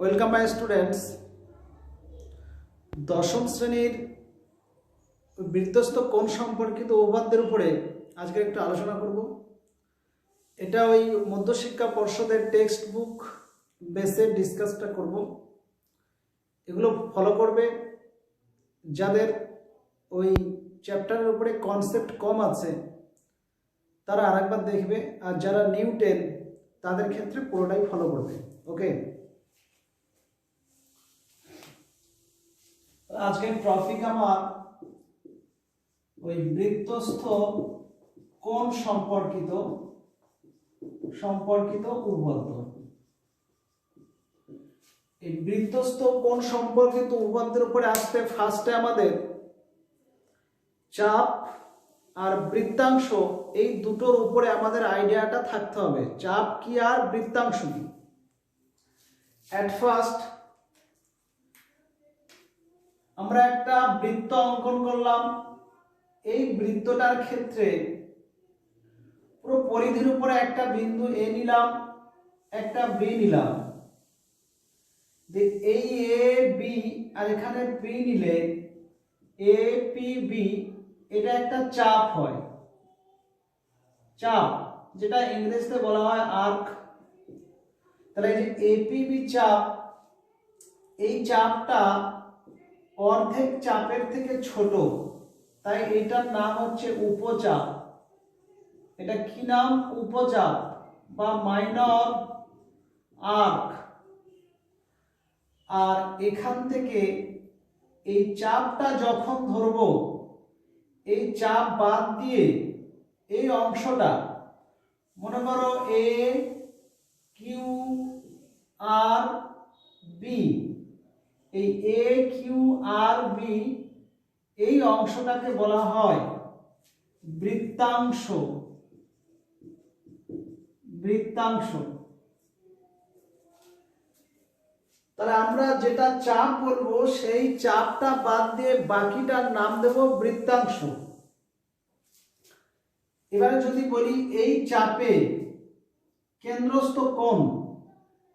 Welcome my students. দশম শ্রেণীর বৃত্তস্থ কোণ সম্পর্কিত উপপাদ্যের উপরে আজকে একটু আলোচনা করব। এটা ওই মধ্যশিক্ষা পর্ষদের টেক্সট বুক বেসে ডিসকাসটা করব। এগুলো ফলো করবে যাদের ওই চ্যাপ্টারের উপরে কনসেপ্ট কম আছে তারা আরেকবার দেখবে, আর যারা নিউ 10 তাদের ক্ষেত্রে পুরোটাই ফলো করবে। ওকে, আজকের টপিক আমার ওই বৃত্তস্থ কোণ সম্পর্কিত উপপাদ্য। এই বৃত্তস্থ কোণ সম্পর্কিত উপপাদ্যের উপরে আসতে ফার্স্টে আমাদের চাপ আর বৃত্তাংশ এই দুটোর উপরে আমাদের আইডিয়াটা থাকতে হবে। চাপ কি আর বৃত্তাংশ কি। অ্যাট ফার্স্ট আমরা একটা বৃত্ত অঙ্কন করলাম। এই বৃত্তটার ক্ষেত্রে পুরো পরিধির উপরে একটা বিন্দু এ নিলাম, একটা বি নিলাম। এই এ বি আর এখানে বি নিলে এ পি বি, এটা একটা চাপ হয়। চাপ যেটা ইংরেজিতে বলা হয় আর্ক। তাহলে এই যে এপিবি চাপ, এই চাপটা অর্ধেক চাপের থেকে ছোট, তাই এটার নাম হচ্ছে উপচাপ। এটা কি নাম? উপচাপ বা মাইনর আর্ক। আর এখান থেকে এই চাপটা যখন ধরবো, এই চাপ বাদ দিয়ে এই অংশটা মনে করো এ কিউ আর বি, এই এ কিউ আর বি এই অংশটাকে বলা হয় বৃত্তাংশ। তাহলে আমরা যেটা চাপ বলবো সেই চাপটা বাদ দিয়ে বাকিটার নাম দেব বৃত্তাংশ। এবারে যদি বলি এই চাপে কেন্দ্রস্থ কোণ,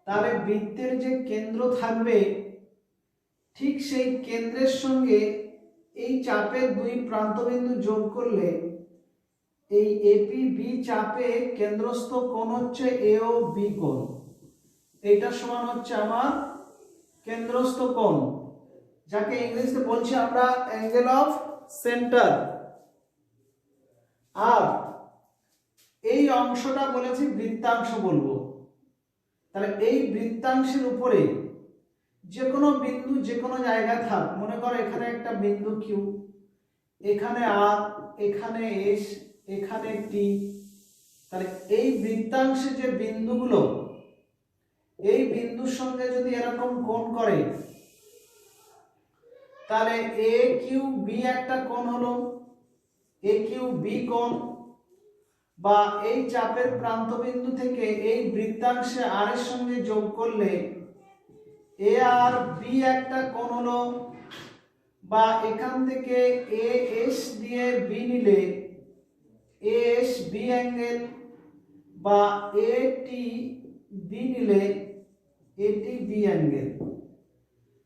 তাহলে বৃত্তের যে কেন্দ্র থাকবে ঠিক সেই কেন্দ্রের সঙ্গে এই চাপের দুই প্রান্তবিন্দু যোগ করলে এই এপি বি চাপে কেন্দ্রস্থ কোণ হচ্ছে এ ও বি কোণ। এইটা সমান হচ্ছে আমার কেন্দ্রস্থ কোণ, যাকে ইংরেজিতে বলছি আমরা অ্যাঙ্গেল অফ সেন্টার। আর এই অংশটা বলেছি বৃত্তাংশ বলবো। তাহলে এই বৃত্তাংশের উপরে যে কোনো বিন্দু যে কোনো জায়গায় থাক, মনে করো এখানে একটা বিন্দু কিউ, এখানে আর, এখানে এস, এখানে টি। তাহলে এই বৃত্তাংশে যে বিন্দুগুলো, এই বিন্দুর সঙ্গে যদি এরকম কোণ করে, তাহলে এ কিউ বি একটা কোণ হলো, এ কিউ বি কোণ। বা এই চাপের প্রান্তবিন্দু থেকে এই বৃত্তাংশে আর এর সঙ্গে যোগ করলে এ আর বি একটা কোণ হলো। বা এখান থেকে এ এস দিয়ে বি নিলে এ এস বি অ্যাঙ্গেল, বা এ টি বি নিলে এ টি বি অ্যাঙ্গেল।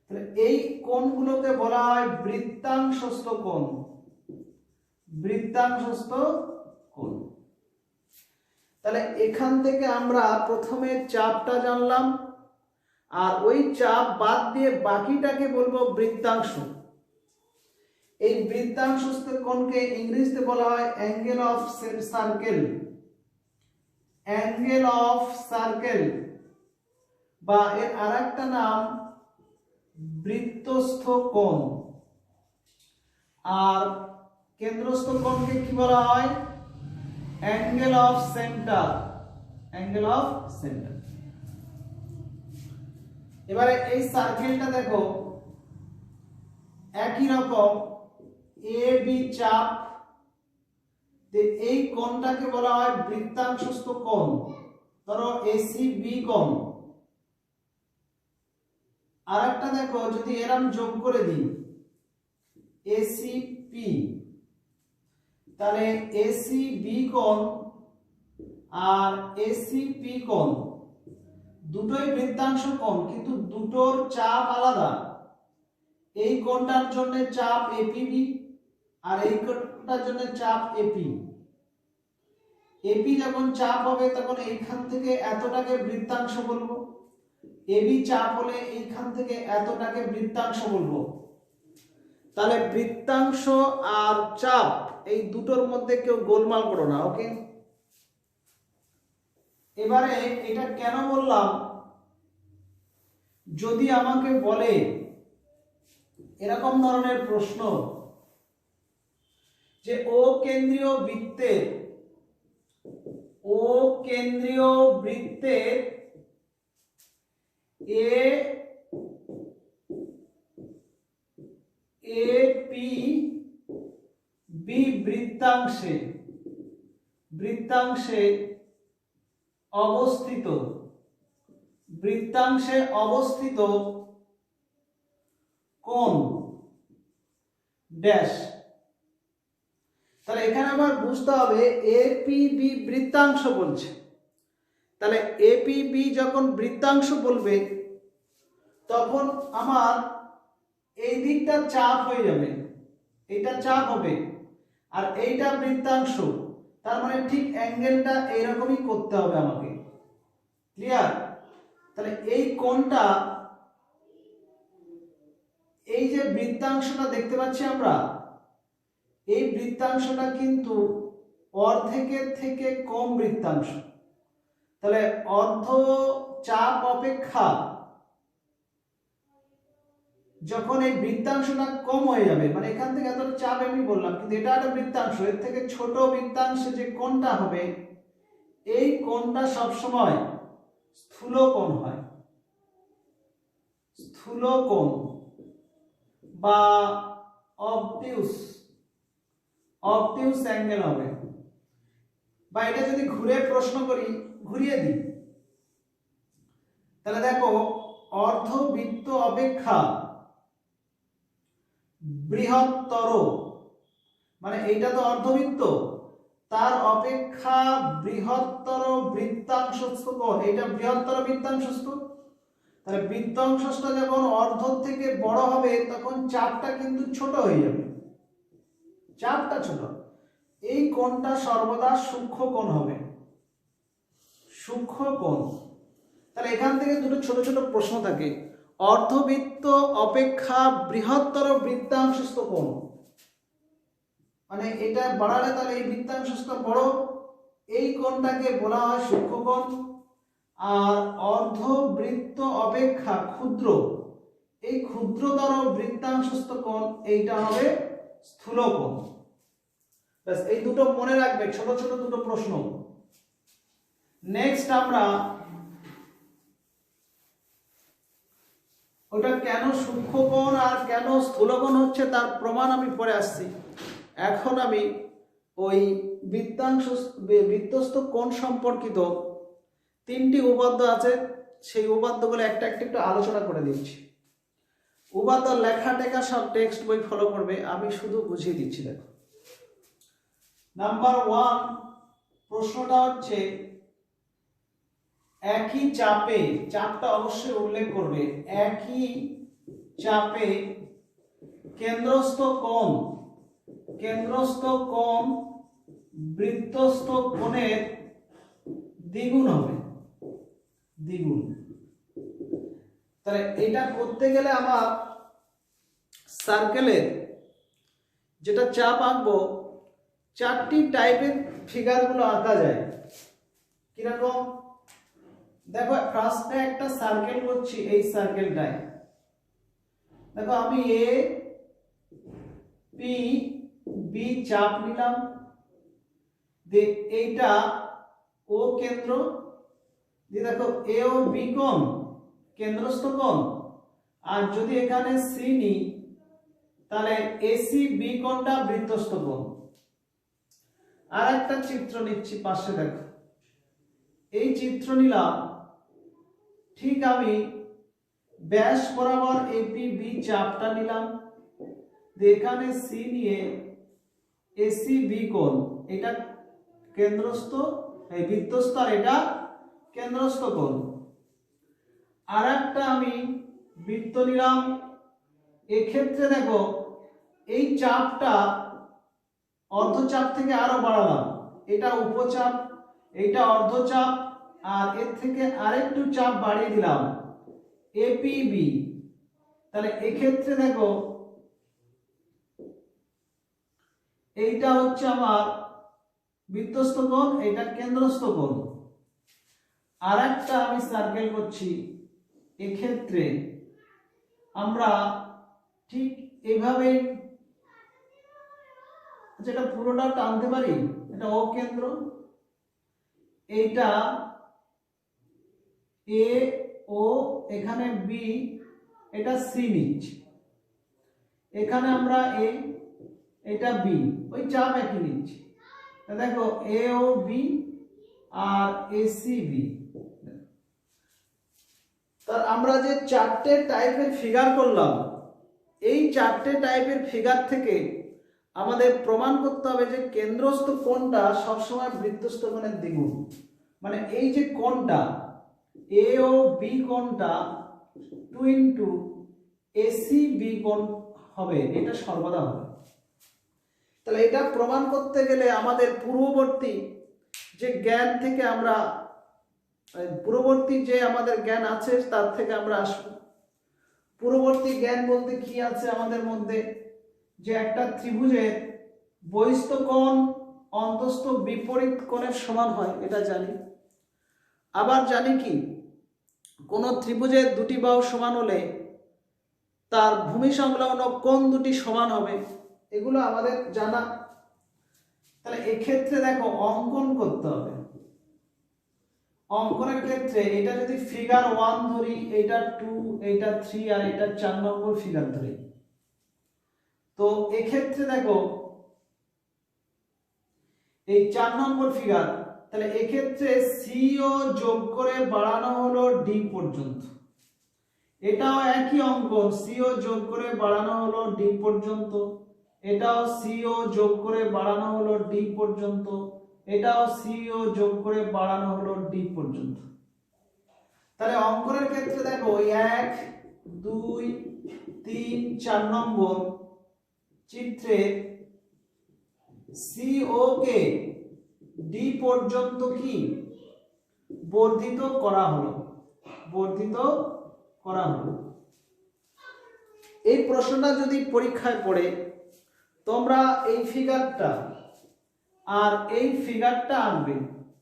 তাহলে এই কোণগুলোকে বলা হয় বৃত্তাংশস্থ কোণ। বৃত্তাংশস্থ কোণ। তাহলে এখান থেকে আমরা প্রথমে চাপটা জানলাম, আর ওই চাপ বাদ দিয়ে বাকিটাকে বলবো বৃত্তাংশ। এই বৃত্তাংশস্থ কোণকে ইংরেজিতে বলা হয় angle of circle. Angle of circle, বা এর আরেকটা নাম বৃত্তস্থ কোণ। আর কেন্দ্রস্থ কোণকে কি বলা হয়? Angle of centre. Angle of centre. এবারে এই সার্কেলটা দেখো একই রকম এ বি চাপ, এই কোণটাকে বলা হয় বৃত্তাংশস্থ কোণ। ধরো এসি বি কোণ। আরেকটা দেখো যদি এরকম যোগ করে দিই এসি পি, তাহলে এসি বি কোণ আর এসি পি কোণ দুটোই বৃত্তাংশ কোণ, কিন্তু দুটো দুটোর চাপ আলাদা, এই কোণটার জন্য চাপ এপিবি আর এই কোণটার জন্য চাপ এপি। এপি যখন চাপ হবে তখন এইখান থেকে এতটাকে বৃত্তাংশ বলবো, এবি চাপ হলে এইখান থেকে এতটাকে বৃত্তাংশ বলবো। তাহলে বৃত্তাংশ আর চাপ এই দুটোর মধ্যে কেউ গোলমাল করো না, ওকে। এবারে এটা কেন বললাম, যদি আমাকে বলে এরকম ধরনের প্রশ্ন যে ও কেন্দ্রীয় বৃত্তের এপি বি বৃত্তাংশে অবস্থিত কোণ ড্যাশ। তাহলে এখানে আবার বুঝতে হবে এপিবি বৃত্তাংশ বলছে, তাহলে এপিবি যখন বৃত্তাংশ বলবে তখন আমার এই দিকটা চাপ হয়ে যাবে, এটা চাপ হবে আর এইটা বৃত্তাংশ, তার মানে ঠিক অ্যাঙ্গেলটা এইরকমই করতে হবে আমাকে, ক্লিয়ার? তাহলে এই কোণটা, এই যে বৃত্তাংশটা দেখতে পাচ্ছি আমরা, এই বৃত্তাংশটা কিন্তু অর্ধেকের থেকে কম বৃত্তাংশ। তাহলে অর্ধ চাপ অপেক্ষা যখন এই বৃত্তাংশটা কম হয়ে যাবে, মানে এখান থেকে এতটা চাপ আমি বললাম, কিন্তু এটা একটা বৃত্তাংশ, এর থেকে ছোট বৃত্তাংশে যে কোণটা হবে এই কোণটা সবসময় স্থূল কোণ হয়, স্থূল কোণ বা অবটিউস অ্যাঙ্গেল হবে। বা এটা যদি ঘুরে প্রশ্ন করি, ঘুরিয়ে দিই, তাহলে দেখো অর্ধবৃত্ত অপেক্ষা বৃহত্তর, মানে এইটা তো অর্ধবৃত্ত, তার অপেক্ষা বৃহত্তর বৃত্তাংশস্থ কোণ, এটা বৃহত্তর বৃত্তাংশস্থ। তাহলে বৃত্তাংশটা যখন অর্ধ থেকে বড় হবে তখন চাপটা কিন্তু ছোট হয়ে যাবে, চাপটা ছোট। এই কোণটা সর্বদা সূক্ষ্ম কোণ হবে, সূক্ষ্ম কোণ। তাহলে এখান থেকে দুটো ছোট ছোট প্রশ্ন থাকে, অর্ধবৃত্ত অপেক্ষা বৃহত্তর বৃত্তাংশস্থ কোণ, মানে এটা বাড়ালে তাহলে এই বৃত্তাংশস্থ বড়, এই কোণটাকে বলা হয় সূক্ষ্ম কোণ। আর অর্ধবৃত্ত অপেক্ষা ক্ষুদ্র, এই ক্ষুদ্রতর বৃত্তাংশস্থ কোণ এইটা হবে স্থূল কোণ। ব্যাস, এই দুটো মনে রাখবে, ছোট ছোট দুটো প্রশ্ন। নেক্সট আমরা ওটা কেন সূক্ষ্ম কোণ আর কেন স্থূল কোণ হচ্ছে তার প্রমাণ আমি পরে আসছি। এখন আমি ওই বৃত্তস্থ কোণ সম্পর্কিত তিনটি উপাদ্য আছে, সেই উপাদ্যগুলো একটা একটা একটু আলোচনা করে দিচ্ছি। উপাদ্য লেখা টেখা সব টেক্সট বই ফলো করবে, আমি শুধু বুঝিয়ে দিচ্ছি। দেখো, নাম্বার 1 প্রশ্নটা হচ্ছে একই চাপে, চাপটা অবশ্যই উল্লেখ করবে, একই চাপে কেন্দ্রস্থ কোণ বৃত্তস্থ কোণের দ্বিগুণ হবে, দ্বিগুণ। তাহলে এটা করতে গেলে আমার সার্কেলের যেটা চাপ আঁকবো, চারটি টাইপের ফিগারগুলো আঁকা যায়। কিরকম? দেখো, ফার্স্টে একটা সার্কেল করছি, এই সার্কেলটায় দেখো আমি এ পি বি চাপ নিলাম, এইটা ও কেন্দ্র, দিয়ে দেখো এ ও বি কোণ কেন্দ্রস্থ কোণ, আর যদি এখানে সি নি তাহলে এসি বি কোণটা বৃত্তস্থ কোণ। আর একটা চিত্র নিচ্ছি পাশে, দেখো এই চিত্র নিলাম, ঠিক আমি ব্যাস বরাবর এপি বি চাপটা নিলাম, এখানে সি নিয়ে এসি বি কোণ, এটা কেন্দ্রস্থ এই বৃত্তস্থ আর এটা কেন্দ্রস্থ কোণ। আর একটা আমি বৃত্ত নিলাম। এক্ষেত্রে দেখো এই চাপটা অর্ধচাপ থেকে আরো বাড়ালাম, এটা উপচাপ, এটা অর্ধচাপ, আর এর থেকে আরেকটু চাপ বাড়িয়ে দিলাম এপিবি। তাহলে এক্ষেত্রে দেখো এইটা হচ্ছে আমার বৃত্তস্থ কোণ, এটা কেন্দ্রস্থ কোণ। আর একটা আমি সার্কেল করছি, এক্ষেত্রে আমরা ঠিক এইভাবে যেটা পুরোটা টানতে পারি, এটা ও কেন্দ্র, এইটা এ ও, এখানে বি, এটা সি নিচ্ছি, এখানে আমরা এ, এটা বি, ওই চাপ একই নিচ্ছি। দেখো এ ও বি আর এ সি বি। তার আমরা যে চারটে টাইপের ফিগার করলাম, এই চারটে টাইপের ফিগার থেকে আমাদের প্রমাণ করতে হবে যে কেন্দ্রস্থ কোণটা সবসময় বৃত্তস্থ কোণের দ্বিগুণ। মানে এই যে কোণটা এ ও বি কোণটা 2 ইন্টু এসি বি কোণ হবে, এটা সর্বদা হবে। তাহলে এটা প্রমাণ করতে গেলে আমাদের পূর্ববর্তী যে জ্ঞান থেকে আমরা পূর্ববর্তী যে আমাদের জ্ঞান আছে তার থেকে আমরা আসব। পূর্ববর্তী জ্ঞান বলতে কি আছে আমাদের মধ্যে, যে একটা ত্রিভুজের বহিস্থ কোণ অন্তস্থ বিপরীত কোণের সমান হয়, এটা জানি। আবার জানি কি, কোন ত্রিভুজের দুটি বাহু সমান হলে তার ভূমি সংলগ্ন কোণ দুটি সমান হবে, এগুলো আমাদের জানা। তাহলে এক্ষেত্রে দেখো অঙ্কন করতে হবে। অঙ্কনের ক্ষেত্রে এটা যদি ফিগার 1 ধরি, এটা 2, এটা 3 আর এটা 4 নম্বর ফিগার ধরি, তো এক্ষেত্রে দেখো এই 4 নম্বর ফিগার, তাহলে এক্ষেত্রে সিও যোগ করে বাড়ানো হলো ডি পর্যন্ত। এটাও একই অঙ্কন, সিও যোগ করে বাড়ানো হলো ডি পর্যন্ত, এটাও সিও যোগ করে বাড়ানো হলো ডি পর্যন্ত, এটাও সিও যোগ করে বাড়ানো হলো ডি পর্যন্ত। তাহলে অঙ্কনের ক্ষেত্রে দেখো 1 2 3 4 নম্বর চিত্রে সিও কে ডি পর্যন্ত কি বর্ধিত করা হলো, বর্ধিত করা হলো। এই প্রশ্নটা যদি পরীক্ষায় পড়ে, তোমরা এই ফিগারটা আর এই ফিগারটা আনবে,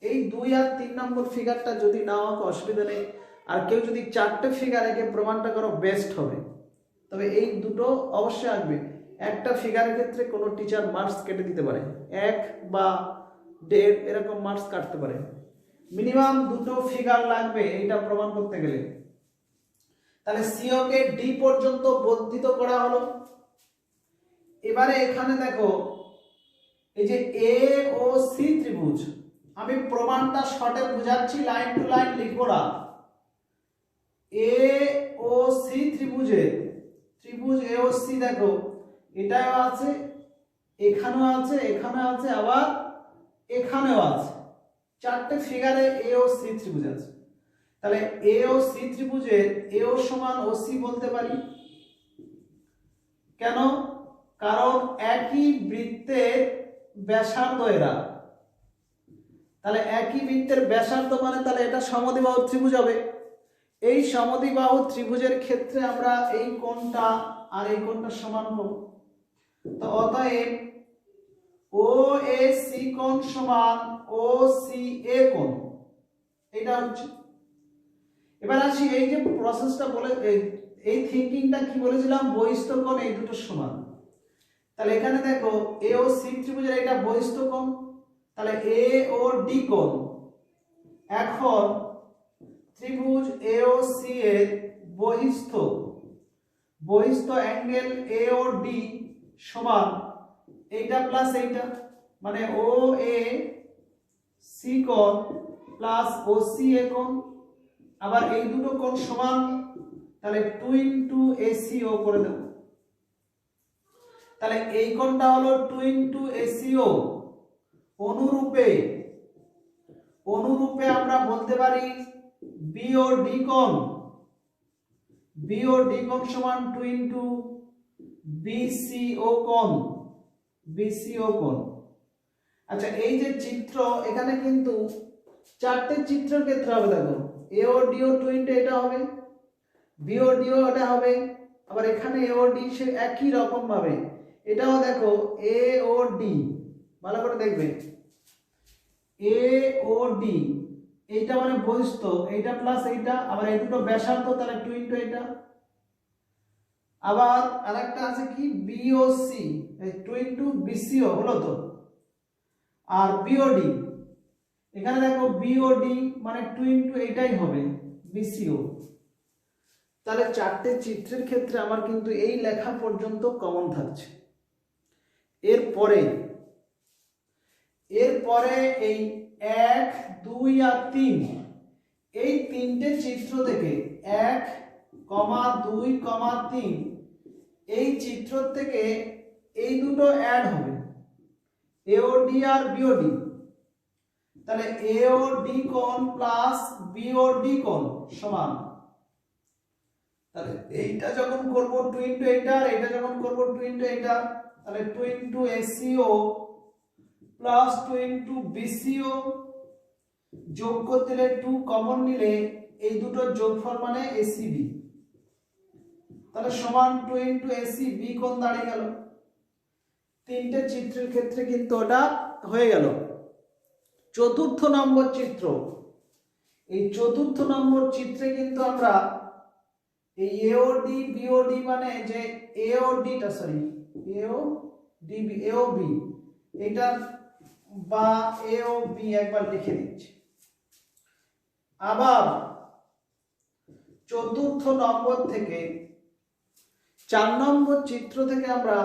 এই 2 আর 3 নম্বর ফিগারটা যদি না আঁকো অসুবিধা নেই, আর কেউ যদি 4টে ফিগার এঁকে প্রমাণটা করো বেস্ট হবে। তবে এই দুটো অবশ্যই আঁকবে। একটা ফিগারের ক্ষেত্রে কোনো টিচার মার্কস কেটে দিতে পারে, 1 বা 1.5 এরকম মার্কস কাটতে পারে। মিনিমাম দুটো ফিগার লাগবে এইটা প্রমাণ করতে গেলে। তাহলে সিও কে ডি পর্যন্ত বর্ধিত করা হলো। এবারে এখানে দেখো এই যে এ ও সি ত্রিভুজ, আমি প্রমাণটা শর্টে বুঝাচ্ছি, লাইন টু লাইন লিখবো না। এ ও সি ত্রিভুজের ত্রিভুজ এ ও সি দেখো এটাও আছে, এখানেও আছে, এখানেও আছে, আবার এখানেও আছে। 4টে ফিগারে এ ও সি ত্রিভুজ আছে। তাহলে এ ও সি ত্রিভুজের এ ও সমান ও সি বলতে পারি। কেন? কারণ একই বৃত্তের ব্যাসার্ধ এরা। তাহলে একই বৃত্তের ব্যাসার্ধ মানে তাহলে এটা সমদ্বিবাহু ত্রিভুজ হবে। এই সমদ্বিবাহু ত্রিভুজের ক্ষেত্রে আমরা এই কোণটা আর এই কোণটা সমান পাবো। তো অতএব ও এ সি কোণ সমান ও সি এ কোণ, এটা হচ্ছে। এবার আসি এই যে প্রসেসটা বলে, এই থিংকিংটা কি বলেছিলাম, বহিস্থ কোণ এই দুটো সমান। তাহলে এখানে দেখো এ ও সি ত্রিভুজের এটা বহিস্থ কোণ, তাহলে এ ও ডি কোণ। এখন ত্রিভুজ এ ও সি এর বহিস্থ অ্যাঙ্গেল এ ও ডি সমান এইটা প্লাস এইটা, মানে ও এ সি কোণ প্লাস ও সি এ কোণ। আবার এই দুটো কোণ সমান, তাহলে 2 ইন্টু এসিও করে দেব। তাহলে এই কোণটা হলো 2 ইন্টু এসিও। অনুরূপে আমরা বলতে পারি বি ও ডি কোণ, বিওডি কোণ সমান 2 ইনটু বিসিও কোণ, বিসিও কোণ। আচ্ছা এই যে চিত্র এখানে কিন্তু চারটে চিত্রের ক্ষেত্রে হবে, দেখো এওডিও 2 ইনটু এটা হবে, বিওডিও এটা হবে, আবার এখানে এওডি সে একই রকম ভাবে এটাও দেখো এওডি, ভালো করে দেখবে এওডি, এইটা মানে বহিস্থ, এইটা প্লাস এইটা, আবার এই দুটো ব্যাসার্ধ, তাহলে 2 ইনটু এটা। আবার আরেকটা আছে কি বিওসি, এই 2 ইনটু বিসিও হলো তো। আর বিওডি, এখানে দেখো বিওডি মানে 2 ইনটু এইটাই হবে বিসিও। তাহলে চারটে চিত্রের ক্ষেত্রে আমার কিন্তু এই লেখা পর্যন্ত কমন থাকছে। এরপরে এই 1, 2 আর 3, এই তিনটে চিত্র থেকে 1, 2, 3, এই চিত্র থেকে এই দুটো অ্যাড হবে, এওডি আর বিওডি। তাহলে এওডি কোণ প্লাস বিওডি কোণ সমান, তাহলে এইটা যখন করব 2 ইনটু এইটা, আর এইটা যখন করব 2 ইনটু এইটা, তাহলে 2 ইনটু এসিও প্লাস 2 ইনটু বিসিও, যোগ করতে দিলে 2 কমন নিলে এই দুটো যোগফল মানে এসিবি, তাহলে সমান 2 ইনটু এসিবি কোণ দাঁড়িয়ে গেল। তিনটে চিত্রের ক্ষেত্রে কিন্তু ওটা হয়ে গেল। চতুর্থ নম্বর চিত্র, এই চতুর্থ নম্বর চিত্রে কিন্তু আমরা এই এওডি বিওডি মানে যে এওডিটা এওবি এটা বা এওবি একবার লিখে দিচ্ছি। আবার চতুর্থ নম্বর থেকে 4 নম্বর চিত্র থেকে আমরা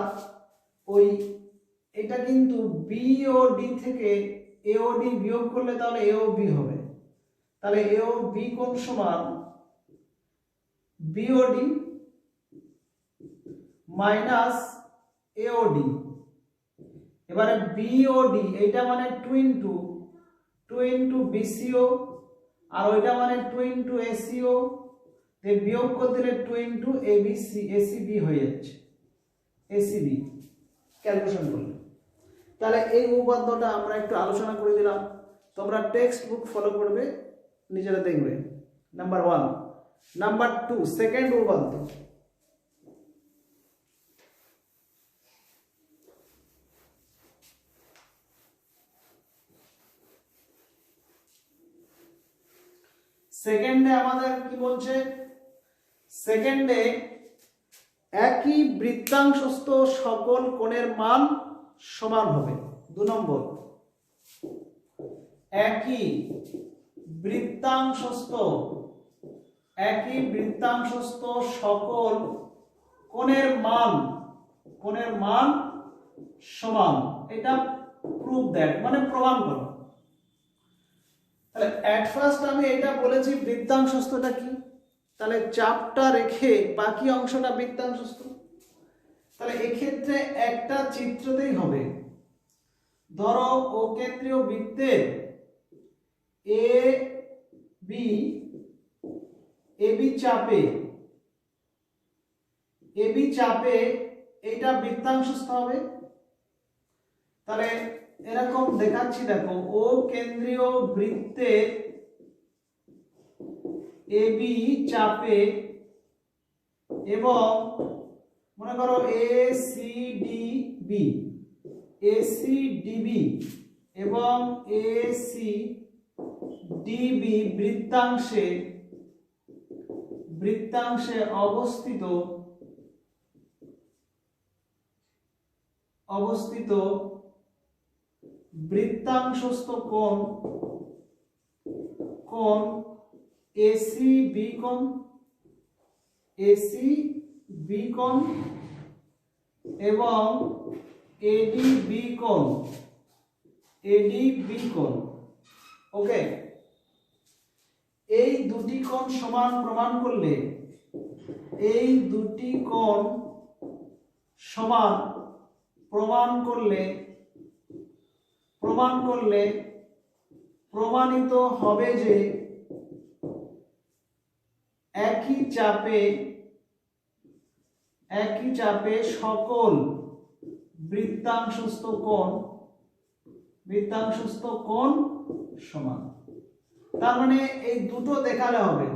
ওই এটা কিন্তু বিওডি থেকে এওডি বিয়োগ করলে তাহলে এওবি হবে, তাহলে এওবি কোণ সমান বিওডি মাইনাস এওডি। এবারে বিওডি এইটা মানে 2 ইনটু বিসিও, আর ওইটা মানে 2 ইনটু এসিও, বিয়োগ করে দিলে 2 ইনটু এবিসি, এসিবি হয়ে যাচ্ছে, এসিবি ক্যালকুলেশন করলে। তাহলে এই উপপাদ্যটা আমরা একটু আলোচনা করে দিলাম, তোমরা টেক্সট বুক ফলো করবে, নিজেরা দেখবে। নাম্বার 1। নাম্বার 2 সেকেন্ড উপপাদ্য, সেকেন্ডে আমাদের কি বলছে, সেকেন্ডে একই বৃত্তাংশস্থ সকল কোণের মান সমান হবে। 2 নম্বর, একই বৃত্তাংশস্থ সকল কোণের মান সমান, এটা প্রুভ দ্যাট মানে প্রমাণ করো। তাহলে এট ফার্স্ট আমি এটা বলেছি বৃত্তাংশস্থটা কি, তাহলে চাপটা রেখে বাকি অংশটা বৃত্তাংশস্থ। তাহলে এক্ষেত্রে একটা চিত্রতেই হবে, ধরো ও কেন্দ্রীয় বৃত্তের এবি চাপে এটা বৃত্তাংশস্থ হবে। তাহলে এরকম দেখাচ্ছি, দেখো ও কেন্দ্রীয় বৃত্তের এবি চাপে এবং মনে করো এসিডিবি এবং এসিডিবি বৃত্তাংশে অবস্থিত বৃত্তাংশস্থ কোণ এসিবি কোণ এবং এডিবি কোণ। ওকে, এই দুটি কোণ সমান প্রমাণ করলে, প্রমাণিত হবে যে একই চাপে একই চাপে সকল বৃত্তাংশস্থ কোণ সমান। তার মানে এই দুটো দেখালে হবে,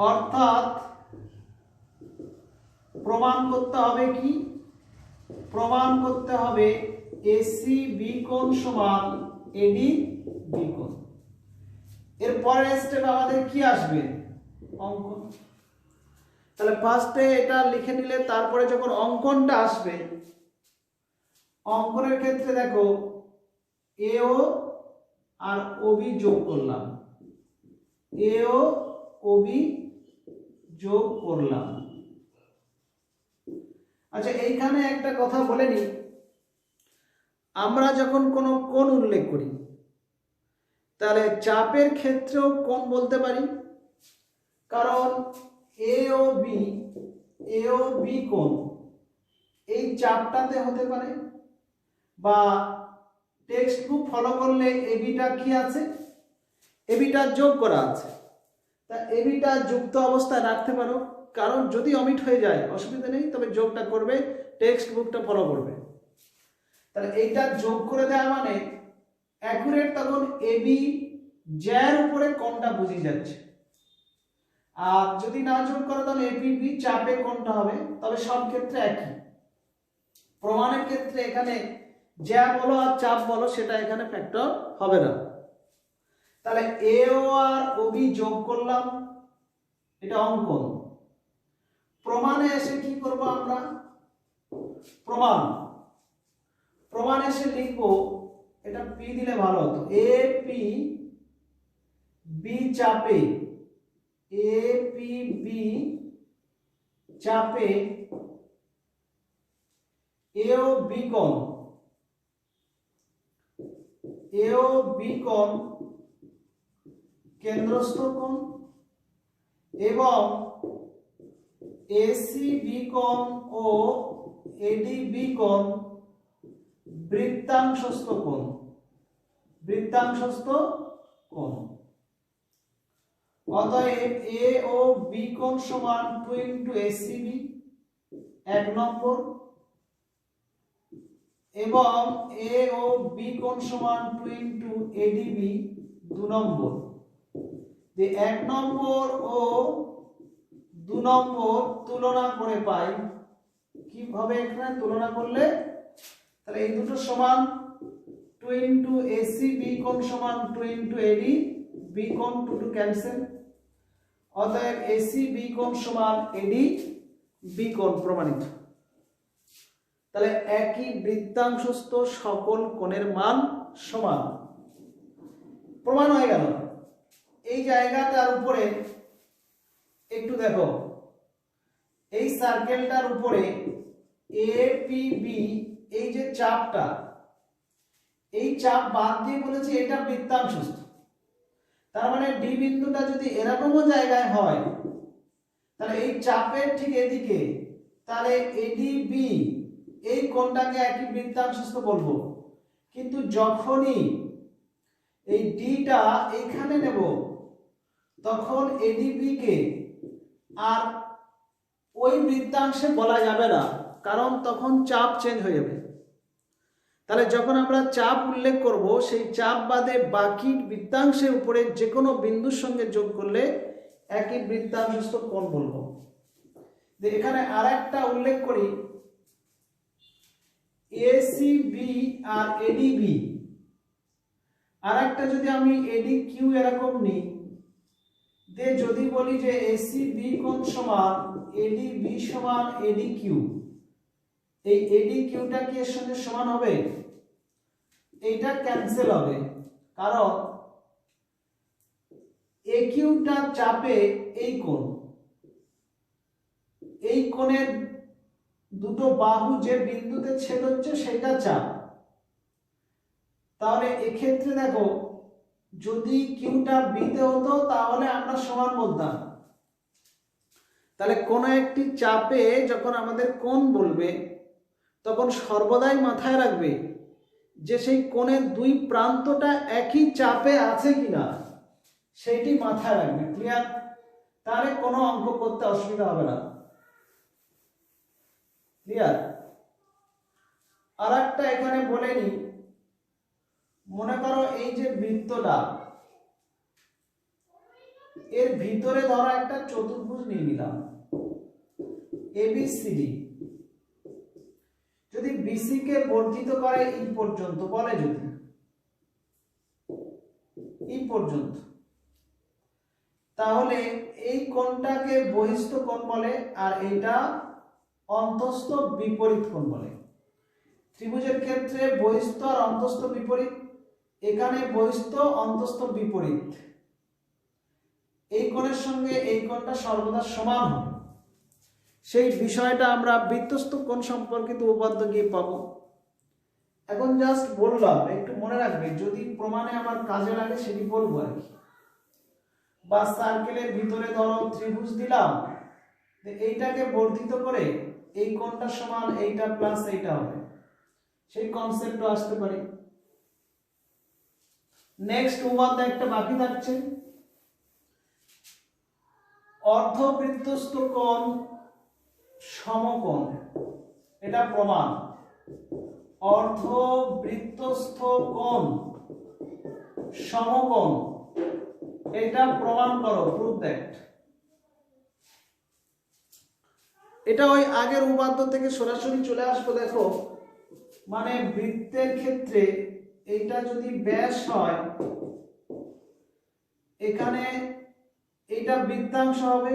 অর্থাৎ প্রমাণ করতে হবে কি, প্রমাণ করতে হবে এসি বি কোণ সমান এডি বি কোণ। এর পরের স্টেপ আমাদের কি আসবে, অঙ্কন। তাহলে ফার্স্টে এটা লিখে নিলে তারপরে যখন অঙ্কনটা আসবে, অঙ্কনের ক্ষেত্রে দেখো এও আর ওবি যোগ করলাম, এও ওবি যোগ করলাম। আচ্ছা, এইখানে একটা কথা বলে নি, আমরা যখন কোনো কোণ উল্লেখ করি তাহলে চাপের ক্ষেত্রেও কোণ বলতে পারি, কারণ এ ও বি কোণ এই চাপটাতে হতে পারে, বা টেক্সট বুক ফলো করলে এবিটা কি আছে, এবিটা যোগ করা আছে, তা এবিটা যুক্ত অবস্থায় রাখতে পারো, কারণ যদি অমিট হয়ে যায় অসুবিধা নেই, তবে যোগটা করবে, টেক্সট বুকটা ফলো করবে। তাহলে এইটা যোগ করে দেওয়া মানে অ্যাকুরেট, তখন এবি জ্যার উপরে কোণটা বুঝে যাচ্ছে। আর যদি না যোগ করো তাহলে এপিবি চাপে কোণটা হবে, তবে সব ক্ষেত্রে একই। প্রমাণের ক্ষেত্রে এখানে জ্যা বলো আর চাপ বলো সেটা এখানে ফ্যাক্টর হবে না। তাহলে এও আর ওবি যোগ করলাম, এটা অঙ্কন। প্রমাণে এসে কি করব আমরা, প্রমাণ এসে লিখবো, এটা পি দিলে ভালো হতো, এ পি বি চাপে, এ পি বি চাপে এও বি কোণ কেন্দ্রস্থ কোণ, এবং এসি বি কোণ ও এডি বি কোণ বৃত্তাংশস্থ কোণ। অতএব এ ও বি কোণ সমান 2 ইনটু এসিবি 1 নম্বর, এবং এ ও বি কোণ সমান 2 ইনটু এডিবি 2 নম্বর। 1 নম্বর ও 2 নম্বর তুলনা করে পাই, কিভাবে এখানে তুলনা করলে, তাহলে এই দুটো সমান 2 ইনটু এসি বি কোণ সমান 2 ইনটু এডি বি কোণ, 2 ক্যান্সেল, অতএব এসি বি কোণ সমান এডি বি কোণ প্রমাণিত। তাহলে একই বৃত্তাংশস্থ সকল কোণের মান সমান, প্রমাণ হয়ে গেল। এই জায়গাটার উপরে একটু দেখো, এই সার্কেলটার উপরে এ পি বি, এই যে চাপটা, এই চাপ বাদ দিয়ে বলেছে এটা বৃত্তাংশস্থ। তার মানে ডি বিন্দুটা যদি এরকমও জায়গায় হয়, তাহলে এই চাপের ঠিক এদিকে, তাহলে এডিবি এই কোণটাকে একই বৃত্তাংশস্থ বলবো। কিন্তু যখনই এই ডিটা এখানে নেব, তখন এডিবি কে আর ওই বৃত্তাংশে বলা যাবে না, কারণ তখন চাপ চেঞ্জ হয়ে যাবে। তাহলে যখন আমরা চাপ উল্লেখ করব, সেই চাপ বাদে বাকি বৃত্তাংশের উপরে যে কোনো বিন্দুর সঙ্গে যোগ করলে একই বৃত্তাংশস্থ কোণ বলবো। এখানে আরেকটা উল্লেখ করি, এসিবি আর এডিবি, আরেকটা যদি আমি এডি কিউ এরকম নিই, যদি বলি যে এসি বি কোণ সমান এডি বি সমান এডি কিউ, এই এডি কিউটা কি এর সঙ্গে সমান হবে, এইটা ক্যান্সেল হবে, কারণ এ কিউটা চাপে এই কোণ, এই কোণের দুটো বাহু যে বিন্দুতে ছেদ হচ্ছে সেটা চাপ। তাহলে এক্ষেত্রে দেখো, যদি কিউটা বিতে হতো তাহলে আমরা সমান বলতাম। তাহলে কোন একটি চাপে যখন আমাদের কোণ বলবে, তখন সর্বদাই মাথায় রাখবে যে সেই কোণের দুই প্রান্তটা একই চাপে আছে কিনা, সেইটি মাথায় রাখবে। ক্লিয়ার? তাহলে কোনো অঙ্ক করতে অসুবিধা হবে না। ক্লিয়ার? আর একটা এখানে বলে নি, মনে করো এই যে বৃত্তটা, এর ভিতরে ধরো একটা চতুর্ভুজ নিয়ে নিলাম এবিসিডি, যদি বিসি কে বর্ধিত করে ই পর্যন্ত, বলে যদি ই পর্যন্ত, তাহলে এই কোণটাকে বহিস্থ কোণ বলে আর এইটা অন্তস্থ বিপরীত কোণ বলে। ত্রিভুজের ক্ষেত্রে বহিস্থ আর অন্তস্থ বিপরীত, এখানে বহিস্থ অন্তস্থ বিপরীত, এই কোণের সঙ্গে এই কোণটা সর্বদা সমান হবে। সেই বিষয়টা আমরা বৃত্তস্থ কোণ সম্পর্কিত উপপাদ্য গিয়ে পাবো। এখন জাস্ট বললাম, একটু মনে রাখবে, যদি প্রমাণে আমার কাজে লাগে সেটি বলবো আর কি। বা সার্কেলের ভিতরে ধরো ত্রিভুজ দিলাম, এইটাকে বর্ধিত করে এই কোণটা সমান এইটা প্লাস এইটা হবে, সেই কনসেপ্টও আসতে পারে। নেক্সট উপপাদ্য একটা বাকি থাকছে, অর্ধবৃত্তস্থ কোণ সমকোণ, এটা প্রমাণ। অর্ধবৃত্তস্থ কোণ সমকোণ, এটা প্রমাণ করো, প্রুফ দ্যাট। এটা ওই আগের উপপাদ্য থেকে সরাসরি চলে আসবো। দেখো, মানে বৃত্তের ক্ষেত্রে এইটা যদি ব্যাস হয়, এখানে এইটা বৃত্তাংশ হবে,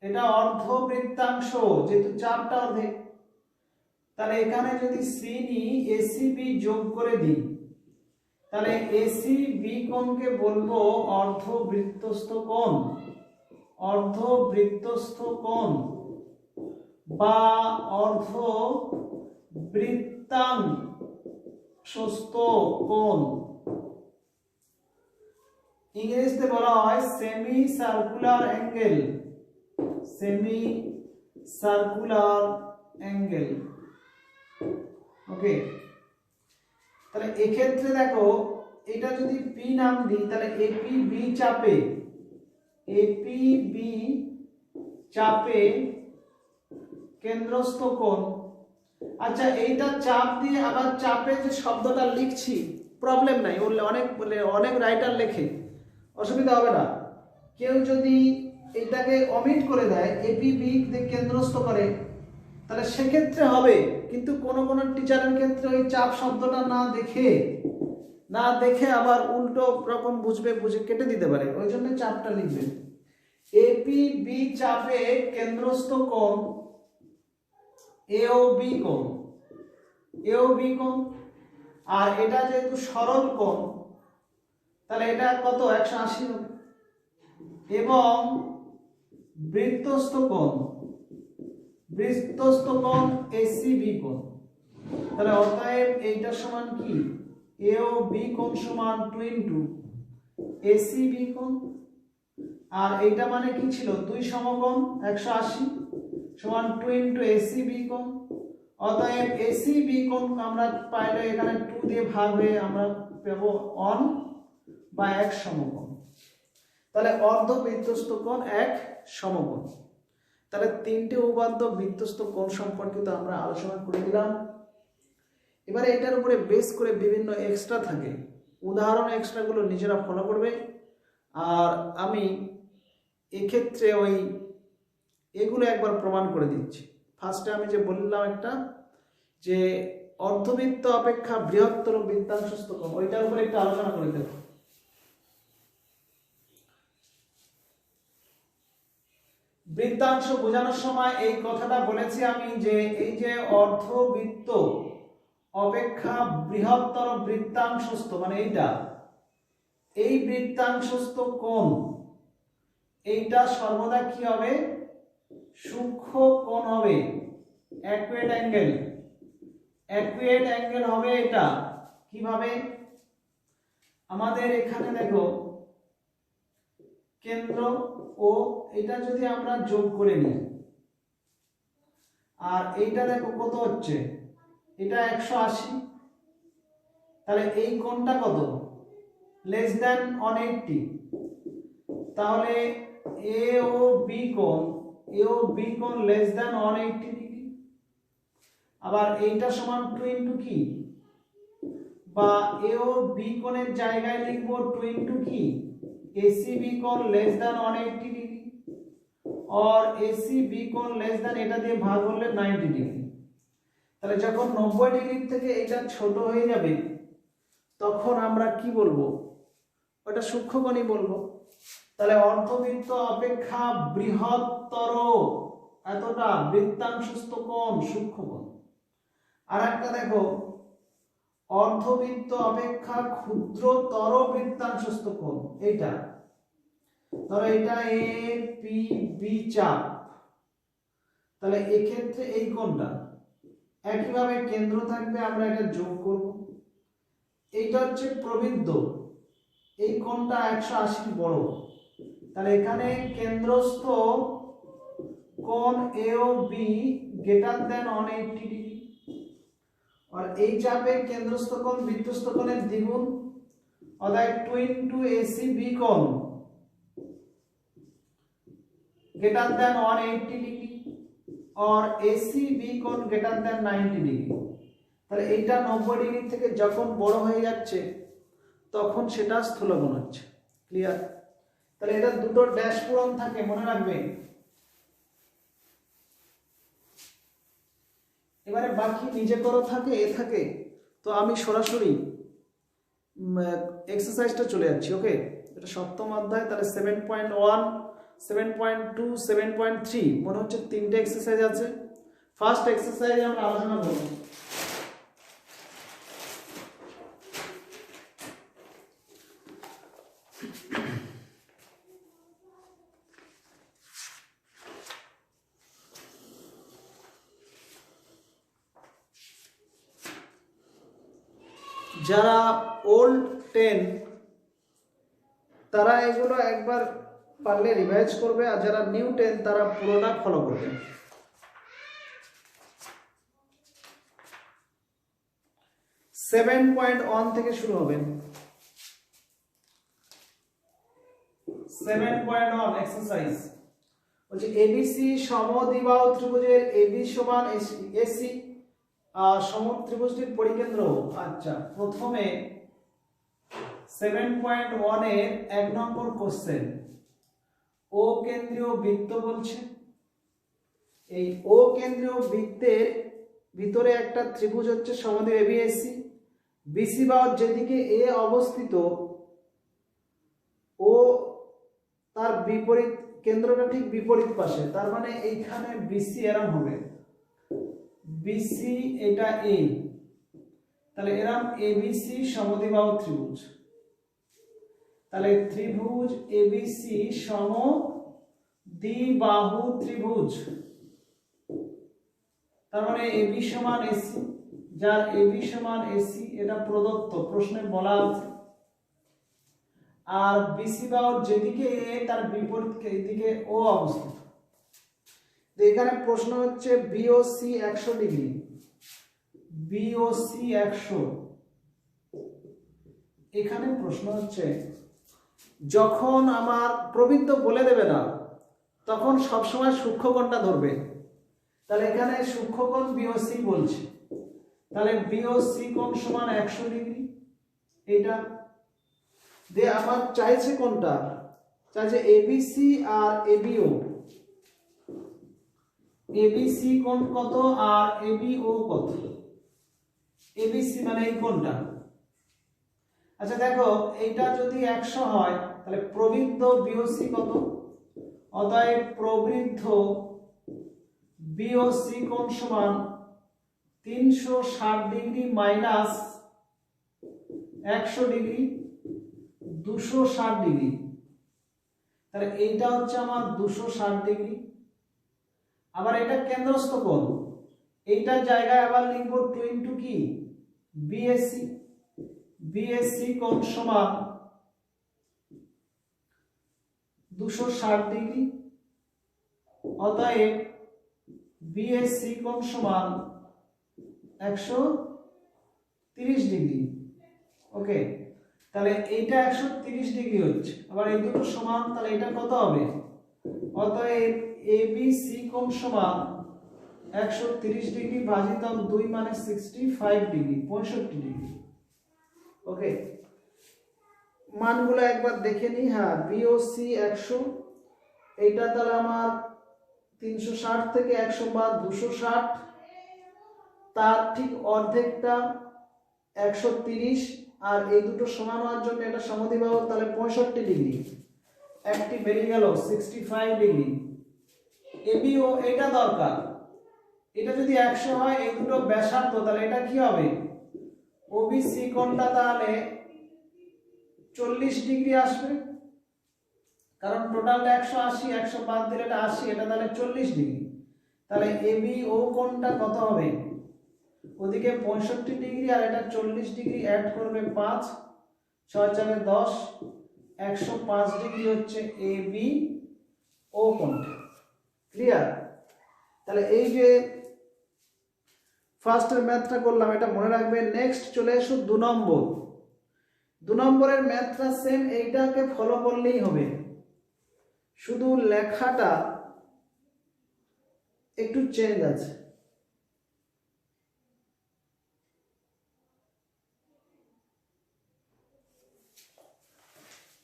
এটা অর্ধবৃত্তাংশ, যেহেতু চাপটা অর্ধেক, তাহলে এখানে যদি সি নি, এসি বি যোগ করে দিই, তাহলে এসি বি কোণকে বলবো অর্ধবৃত্তস্থ কোণ, অর্ধবৃত্তস্থ কোণ বা অর্ধবৃত্তাংশস্থ কোণ। ইংরেজিতে বলা হয় semi circular angle, semi circular angle. Okay, তাহলে এক্ষেত্রে দেখো, এটা যদি পি নাম দিই, তাহলে এপি বি চাপে, এপি বি চাপে কেন্দ্রস্থ কোণ। আচ্ছা, এইটা চাপ দিয়ে আবার চাপে যে শব্দটা লিখছি, প্রবলেম নাই, অনেক রাইটার লেখে, অসুবিধা হবে না। কেউ যদি এটাকে অমিট করে দেয়, এপি বি কেন্দ্রস্থ করে, তাহলে সেক্ষেত্রে হবে। কিন্তু কোনো কোনো টিচারের ক্ষেত্রে ওই চাপ শব্দটা না দেখে আবার উল্টো রকম বুঝে কেটে দিতে পারে, ওই জন্য চাপটা লিখবে। এপি বি চাপে কেন্দ্রস্থ কোণ এও বি কোণ, এও বি কোণ। আর এটা যেহেতু সরল কোণ, তাহলে এটা কত, 180 হবে। এবং বৃত্তস্থ কোণ, বৃত্তস্থ কোণ এসিবি কোণ। তাহলে অতএব এইটার সমান কি, এও বি কোণ সমান 2 ইনটু এসিবি কোণ। আর এইটা মানে কি ছিল, 2 সমকোণ 180 সমান 2 ইনটু এসিবি কোণ। অতএব এসিবি কোণ আমরা পাইলে এখানে 2 দিয়ে ভাগ হয়ে আমরা পাবো 1 বা 1 সমকোণ। তাহলে অর্ধবৃত্তস্থ কোণ 1 সমকোণ। তাহলে তিনটে উপপাদ্য বৃত্তস্থ কোণ সম্পর্কিত আমরা আলোচনা করে দিলাম। এবারে এটার উপরে বেস করে বিভিন্ন এক্সট্রা থাকে, উদাহরণ এক্সট্রাগুলো নিজেরা ফলো করবে। আর আমি এক্ষেত্রে এগুলো একবার প্রমাণ করে দিচ্ছি। ফার্স্টে আমি যে বললাম একটা, যে অর্ধবৃত্ত অপেক্ষা বৃহত্তর বৃত্তাংশস্থ কোণ, ওইটার উপরে একটু আলোচনা করে দেব। বৃত্তাংশ বোঝানোর সময় এই কথাটা বলেছি আমি, যে এই যে অর্ধবৃত্ত অপেক্ষা বৃহত্তর বৃত্তাংশস্থ, মানে এই বৃত্তাংশস্থ কোণ, এইটা সর্বদা কি হবে, সূক্ষ্ম কোণ হবে, অ্যাকুয়েট অ্যাঙ্গেল। অ্যাকুয়েট অ্যাঙ্গেল হবে এটা কিভাবে, আমাদের এখানে দেখো কেন্দ্র ও এটা যদি আমরা যোগ করে নিই, আর এইটা দেখো কত হচ্ছে, এটা 180, তাহলে এই কোণটা কত, লেস দ্যান 180। তাহলে এ ও বি কোণ লেস দ্যান 180 ডিগ্রি। আবার এইটা সমান 2 ইন্টু কি, বা এ ও বি কোণের জায়গায় লিখবো 2 ইন্টু কি, এসি বি কোণ লেস দ্যান 180 ডিগ্রি, और এসি বি কোণ লেস দ্যান এটা দিয়ে ভাগ করলে 90 ডিগ্রি। তাহলে যখন 90 ডিগ্রি থেকে এটা ছোট হয়ে যাবে তখন আমরা কি বলবো, ওটা সূক্ষ্মকোণই বলবো। তাহলে অর্ধবৃত্ত অপেক্ষা বৃহত্তর এতটা বৃত্তাংশস্থ কোণ সূক্ষ্মকোণ। আর একটা দেখো, অর্ধবৃত্ত অপেক্ষা ক্ষুদ্রতর বৃত্তাংশস্থ কোণ, এইটা ধরো এটা এ পি বি চাপ, তাহলে এক্ষেত্রে এই কোণটা একইভাবে কেন্দ্র থাকবে, আমরা এটা যোগ করব। এইটা হচ্ছে প্রবৃদ্ধ, এই কোণটা 180 বড়, তাহলে এখানে কেন্দ্রস্থ কোণ এ O B greater than 180 degree, আর এই চাপে কেন্দ্রস্থ কোণ বৃত্তস্থ কোণের দ্বিগুণ, অর্থাৎ 2 ইনটু এসি বি কোণ গ্রেটার দেন 180 ডিগ্রি और এসি বি কোণ গ্রেটার দেন 90 ডিগ্রি। তাহলে এইটা 90 ডিগ্রি থেকে যখন বড় হয়ে যাচ্ছে তখন সেটা স্থূলকোণ হচ্ছে। ক্লিয়ার? তাহলে এটা দুটো ড্যাশ পূরণ থাকে, মনে রাখবে। এবারে বাকি নিজে করো থাকে এ থাকে, তো আমি সরাসরি এক্সারসাইজটা চলে যাচ্ছি। ওকে, এটা সপ্তম অধ্যায়, তাহলে 7.1 7.2 7.3 মনে হচ্ছে তিনটে এক্সারসাইজ আছে। ফার্স্ট এক্সারসাইজ আমরা আলোচনা করব। যারা ওল্ড 10 তারা এগুলো একবার পারলে রিভাইজ করবে, আর যারা নিউ 10 তারা পুরোটা ফলো করবে। সেভেন 7.1 থেকে শুরু হবে। 7.1 এক্সারসাইজ বলছে এবিসি সমদ্বিবাহু ত্রিভুজের এবি সমান এসি সমত্রিভুজটির পরিকেন্দ্র। আচ্ছা, প্রথমে 7.1 এর 1 নম্বর কোশ্চেন, ও কেন্দ্রীয় বৃত্ত বলছে। এই ও কেন্দ্রীয় বৃত্তের ভিতরে একটা ত্রিভুজ হচ্ছে সমদ্বিবাহু এবিএসি, বিসি বাহুর যেদিকে এ অবস্থিত ও তার বিপরীত কেন্দ্রটা ঠিক বিপরীত পাশে, তার মানে এইখানে বিসি এরম হবে, বিসি এটা এ, তাহলে এরম এবিসি সমদ্বিবাহু ত্রিভুজ। তাহলে ত্রিভুজ এবিসি সমদ্বিবাহু ত্রিভুজ, তার মানে এবি সমান এসি, যার এবি সমান এসি এটা প্রদত্ত, প্রশ্নে বলা আছে। আর বিসি বাহুর যেদিকে এ তার বিপরীত দিকে ও অবস্থিত। এখানে প্রশ্ন হচ্ছে বিওসি 100 ডিগ্রি, বিওসি 100। এখানে প্রশ্ন হচ্ছে যখন আমার প্রবৃত্ত বলে দেবে না তখন সবসময় সূক্ষ্মকোণটা ধরবে। তাহলে এখানে সূক্ষ্মকোণ বিওসি বলছে, তাহলে বিওসি কোণ সমান 100 ডিগ্রি। এটা দিয়ে আমার চাইছে কোনটা, চাইছে এবিসি আর এবিও। এবিসি কোণ কত আর এবিও কত, এবিসি মানে এই কোণটা। আচ্ছা দেখো, এইটা যদি 100 হয় তাহলে প্রবৃদ্ধ বিওসি কত, অতএব প্রবৃদ্ধ বিওসি কোণ সমান 360 ডিগ্রি মাইনাস 100 ডিগ্রি 260 ডিগ্রি। তাহলে এইটা হচ্ছে আমার 260 ডিগ্রি। আবার এটা কেন্দ্রস্থ কোণ, এইটার জায়গায় আবার লিখব 2 ইনটু কি, বিএসসি, বিএসসি কোণ সমান 260 ডিগ্রি, অতএব বিএসসি কোণ সমান 130 ডিগ্রি। ওকে, তাহলে এইটা 130 ডিগ্রি হচ্ছে, আবার এই দুটো সমান, তাহলে এটা কত হবে, অতএব এবিসি কোণ সমান 130 ডিগ্রি ভাজিতম 2 মানে 65 ডিগ্রি, 65 ডিগ্রি। ওকে, মানগুলো একবার দেখে নিই। হ্যাঁ, বিওসি 100, এইটা তাহলে আমার 360 থেকে 100 বাদ 260, তার ঠিক অর্ধেকটা 130, আর এই দুটো সমান হওয়ার জন্য এটা সমদ্বিবাহু, তাহলে 65 ডিগ্রি, একটি বেরিয়ে গেল 65 ডিগ্রি। এবিও এটা দরকার, এটা যদি 100 হয়, এই দুটো ব্যাসার্ধ, তাহলে এটা কি হবে? ওবিসি কোণটা তাহলে 40 ডিগ্রি আসবে, কারণ টোটালটা 180, 100 বাদ দিলে এটা 80, এটা তাহলে 40 ডিগ্রি। তাহলে এবিও কোণটা কত হবে? ওদিকে 65 ডিগ্রি আর এটা 40 ডিগ্রি, অ্যাড করবে 5, 6 4 10, 105 ডিগ্রি হচ্ছে এবি ও কোণটা। ক্লিয়ার? তাহলে এই যে ফার্স্টের ম্যাথটা করলাম, এটা মনে রাখবে। নেক্সট চলে এসো 2 নম্বর। 2 নম্বরের ম্যাথটা সেম, এইটাকে ফলো করলেই হবে, শুধু লেখাটা একটু চেঞ্জ আছে।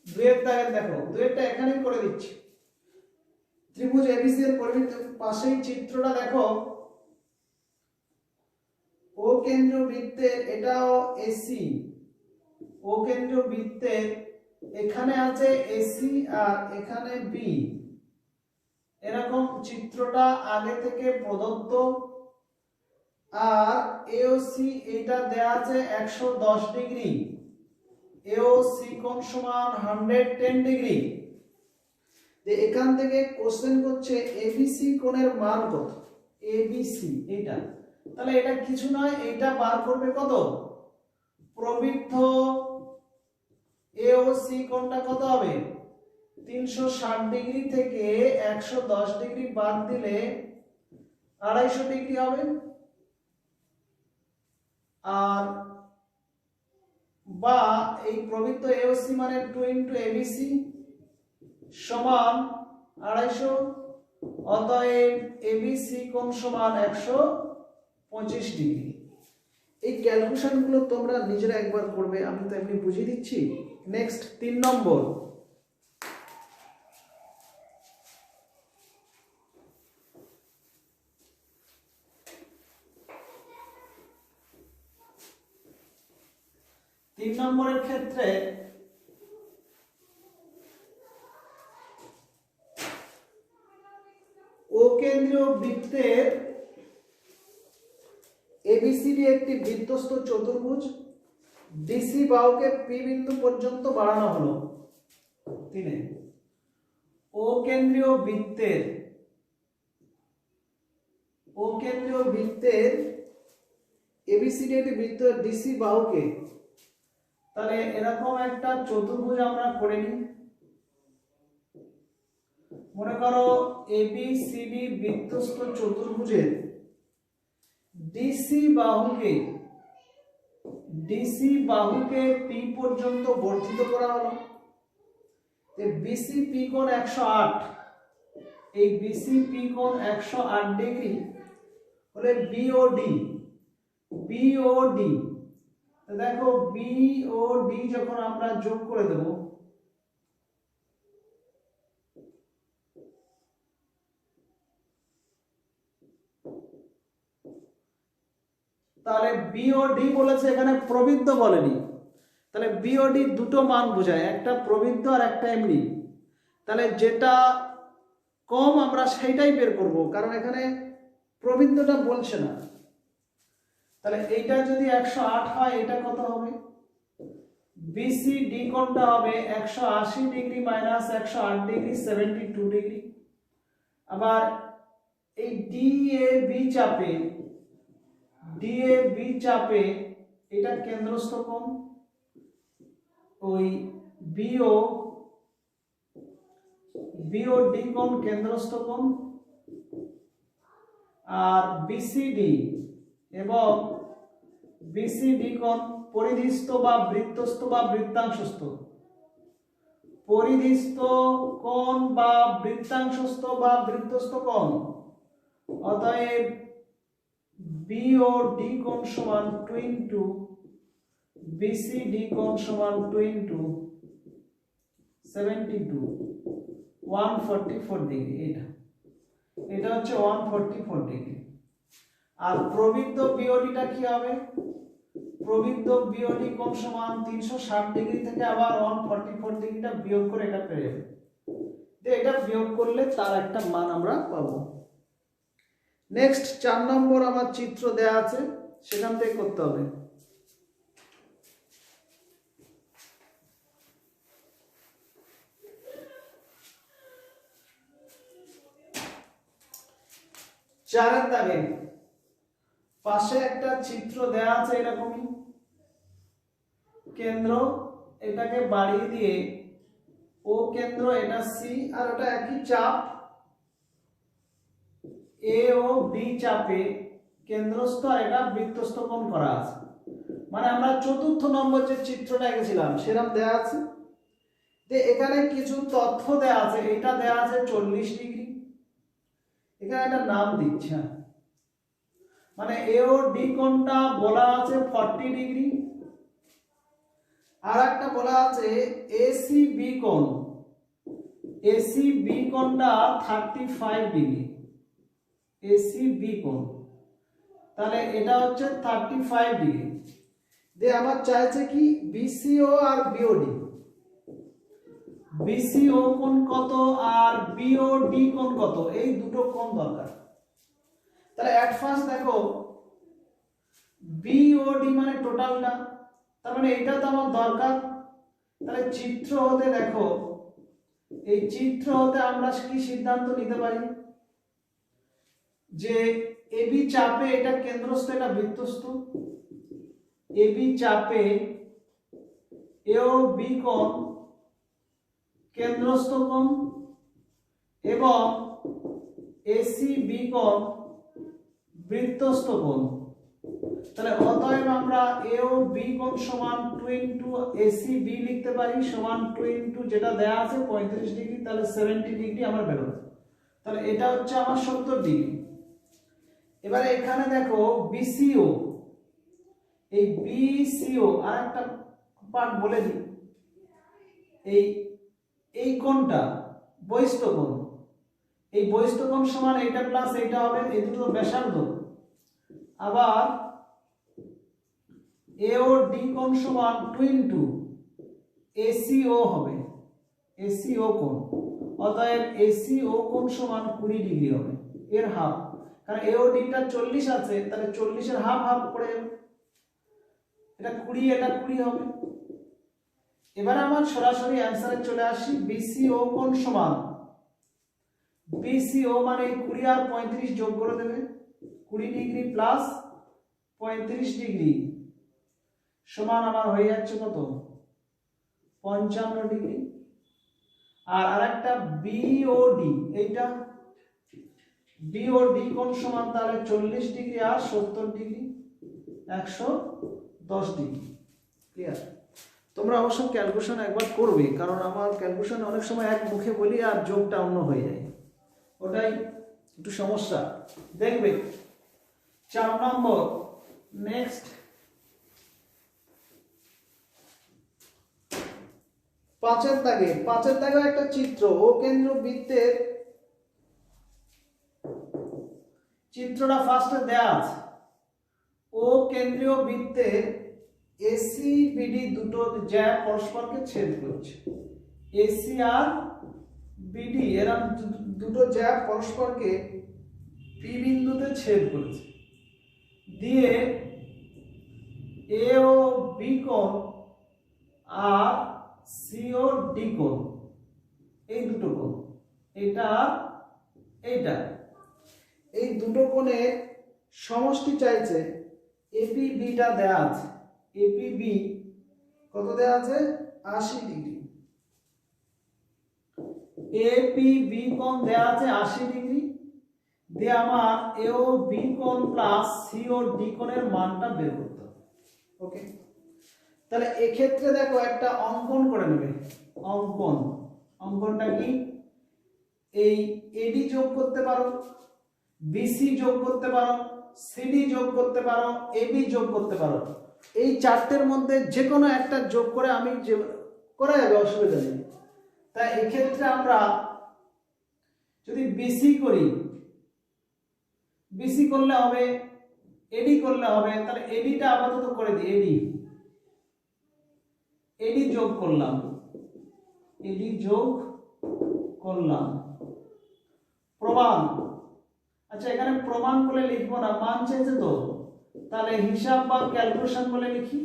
দুয়ের দাগে দেখো, দুয়েরটা এখানেই করে দিচ্ছি। ত্রিভুজ এবিসি এর পরিমিত পাশেই চিত্রটা দেখো, ও কেন্দ্রীয় বৃত্তের, এটাও এসি, ও কেন্দ্রীয় বৃত্তের এখানে আছে এসি আর এখানে বি, এরকম চিত্রটা আগে থেকে প্রদত্ত। আর এওসি এটা দেয়া আছে 110 ডিগ্রি, এওসি কোণ সমান 110 ডিগ্রি। এখান থেকে কোশ্চেন করছে এবিসি কোণের মান কত, এবিসি এটা, তাহলে এটা কিছু নয়, এটা বার করবে কত? প্রবৃদ্ধ এওসি কোণটা কত হবে? 360 ডিগ্রি থেকে 110 ডিগ্রি বাদ দিলে 250 ডিগ্রি হবে। আর বা এই প্রবৃদ্ধ এওসি মানে 2 ইনটু এবিসি সমান 250, অতএব এবিসি কোণ সমান 125 ডিগ্রি। এই ক্যালকুলেশন গুলো তোমরা নিজেরা একবার করবে, আমি তো এমনি বুঝিয়ে দিচ্ছি। নেক্সট 3 নম্বর। তিন নম্বরের ক্ষেত্রে ও কেন্দ্রীয় বৃত্তের এবিসিডি একটি বৃত্তস্থ চতুর্ভুজ, ডিসি বাহুকে পি বিন্দু পর্যন্ত বাড়ানো হলো। তিনে ও কেন্দ্রীয় বৃত্তের এবিসিডি একটি বৃত্ত, ডিসি বাহুকে, তাহলে এরকম একটা চতুর্ভুজ আমরা করে নিই। মনে করো এবিসিডি বৃত্তস্থ চতুর্ভুজের ডিসি বাহুকে পি পর্যন্ত বর্ধিত করা হলো। বিসি পি কোণ 108, এই বিসি পি কোণ 108 ডিগ্রি হলে বিওডি, দেখো বিওডি যখন আমরা যোগ করে দেব, তাহলে বিওডি বলেছে, এখানে প্রবৃদ্ধ বলেনি, তাহলে বিওডি দুটো মান বোঝায়, একটা প্রবৃদ্ধ আর একটা এমনি। তাহলে যেটা কম আমরা সেইটাই বের করব, কারণ এখানে প্রবৃদ্ধটা বলছে না। তাহলে এইটা যদি 108 হয়, এটা কত হবে? বিসিডি কোণটা হবে 180 ডিগ্রি মাইনাস 108 ডিগ্রি, 72 ডিগ্রি। আবার এই ডিএবি চাপে এটা কেন্দ্রস্থ কোণ, ওই বিওডি কোণ কেন্দ্রস্থ কোণ, আর বিসিডি এবং বিসিডি কোণ পরিধিস্থ বা বৃত্তস্থ বা বৃত্তাংশস্থ, পরিধিস্থ কোণ বা বৃত্তাংশস্থ বা বৃত্তস্থ কোণ। অতএব BOD কোণ সমান 2 ইনটু BCD কোণ সমান 2 ইনটু 72 144 ডিগ্রি। এটা হচ্ছে 144 ডিগ্রি। আর প্রবৃদ্ধ বিওডিটা কি হবে? প্রবৃদ্ধ বিওডি কোণ সমান 360 ডিগ্রি থেকে আবার 144 ডিগ্রিটা বিয়োগ করে এটা পেয়ে যাবে। এটা বিয়োগ করলে তার একটা মান আমরা পাবো। নেক্সট 4 নম্বর আমার চিত্র দেয়া আছে, সেখান থেকে করতে হবে। চারের দাগে পাশে একটা চিত্র দেয়া আছে এরকমই, কেন্দ্র এটাকে বাড়িয়ে দিয়ে ও কেন্দ্র, এটা সি আর ওটা একই চাপ এ ও বি চাপে কেন্দ্রস্থ আর এটা বৃত্তস্থ কোণ করা আছে। মানে আমরা 4র্থ নম্বর যে চিত্রটা এঁকেছিলাম সেরকম দেয়া আছে। যে এখানে কিছু তথ্য দেয়া আছে, এটা দেয়া আছে 40 ডিগ্রি, এখানে একটা নাম দিচ্ছে, মানে এ ও ডি কোণটা বলা আছে 40 ডিগ্রি, আর একটা বলা আছে এসি বি কোণ, এসি বি কোণটা 35 ডিগ্রি, এসি বি কোণ, তাহলে এটা হচ্ছে 35 ডিগ্রি। যে আমার চাইছে কি বিসিও আর বিওডি, বিসিও কোণ কত আর বিওডি কোণ কত, এই দুটো কোণ দরকার। তাহলে এট ফার্স্ট দেখো বিওডি মানে টোটালটা, তার মানে এটা তো আমার দরকার। তাহলে চিত্র হতে দেখো, এই চিত্র হতে আমরা কি সিদ্ধান্ত নিতে পারি যে এবি চাপে এটা কেন্দ্রস্থ, এটা বৃত্তস্থ, এবি চাপে এও বি কোণ কেন্দ্রস্থ কোণ এবং এসি বি কোণ বৃত্তস্থ কোণ। তাহলে অতএব আমরা এও বি কোণ সমান 2 ইনটু এসি বি লিখতে পারি, সমান 2 ইনটু যেটা দেয়া আছে 35 ডিগ্রি, তাহলে 70 ডিগ্রি আমার বেরোবে। তাহলে এটা হচ্ছে আমার 70 ডিগ্রি। এবারে এখানে দেখো বিসিও, এই বিসিও আর একটা পার্ট বলে দিই, এই কোণটা বহিস্থ কোণ, এই বহিস্থ কোণ সমান এইটা প্লাস এইটা হবে, এই দুটো ব্যাসার্ধ। আবার এও ডি কোণ সমান 2 ইনটু এসিও হবে, এসিও কোণ, অতএব এসিও কোণ সমান 20 ডিগ্রি হবে, এর হাফ, কারণ এও ডিটা 40 আছে, তাহলে 40 এর হাফ হাফ করে যাবে, এটা 20 এটা 20 হবে। এবারে আমার সরাসরি অ্যানসারে চলে আসি, বিসিও কোণ সমান, বিসিও মানে 20 আর 35 যোগ করে দেবে, 20 ডিগ্রি প্লাস 35 ডিগ্রি সমান আমার হয়ে যাচ্ছে কত 55 ডিগ্রি। আর আরেকটা বিওডি, এইটা বিওডি কোণ সমান তাহলে 40 ডিগ্রি আর 70 ডিগ্রি 110 ডিগ্রি। ক্লিয়ার? তোমরা অবশ্য ক্যালকুলেশন একবার করবে, কারণ আমার ক্যালকুলেশন অনেক সময় এক মুখে বলি আর যোগটা অন্য হয়ে যায়, ওটাই একটু সমস্যা। দেখবে 4 নম্বর। নেক্সট 5-এর দাগে, 5-এর দাগে একটা চিত্র, ও কেন্দ্র বৃত্তের চিত্রটা ফার্স্টে দেয়া আছে। ও কেন্দ্রীয় বৃত্তের এসি বিডি দুটো জ্যা পরস্পরকে ছেদ করছে, এসি আর বিডি এরা দুটো জ্যা পরস্পরকে পি বিন্দুতে ছেদ করেছে, দিয়ে এ ও বি কোণ আর সি ও ডি কোণ, এই দুটো কোণ, এটা এইটা, এই দুটো কোণের সমষ্টি চাইছে। এপি বিটা দেয়া আছে, এপি বি কত দেয়া আছে 80 ডিগ্রি, এপি বি কোণ দেয়া আছে 80 ডিগ্রি, দিয়ে আমার এও বি কোণ প্লাস সি ও ডি কোণের মানটা বের করতে হবে। ওকে, তাহলে এক্ষেত্রে দেখো একটা অঙ্কন করে নেবে, অঙ্কনটা কি, এই এডি যোগ করতে পারো, বিসি যোগ করতে পারো, সিডি যোগ করতে পারো, এবি যোগ করতে পারো। এই চারটের মধ্যে যে কোনো একটা যোগ করে আমি যে করা যাবে, অসুবিধা নেই। তাই এক্ষেত্রে আমরা যদি বিসি করি, বিসি করলে হবে, এডি করলে হবে। তাহলে এডিটা আপাতত করে দিই, এডি যোগ করলাম, এডি যোগ করলাম। প্রমাণ, আচ্ছা এখানে প্রমাণ বলে লিখবো না, মান চাইছে তো, তাহলে হিসাব বা ক্যালকুলেশন বলে লিখি।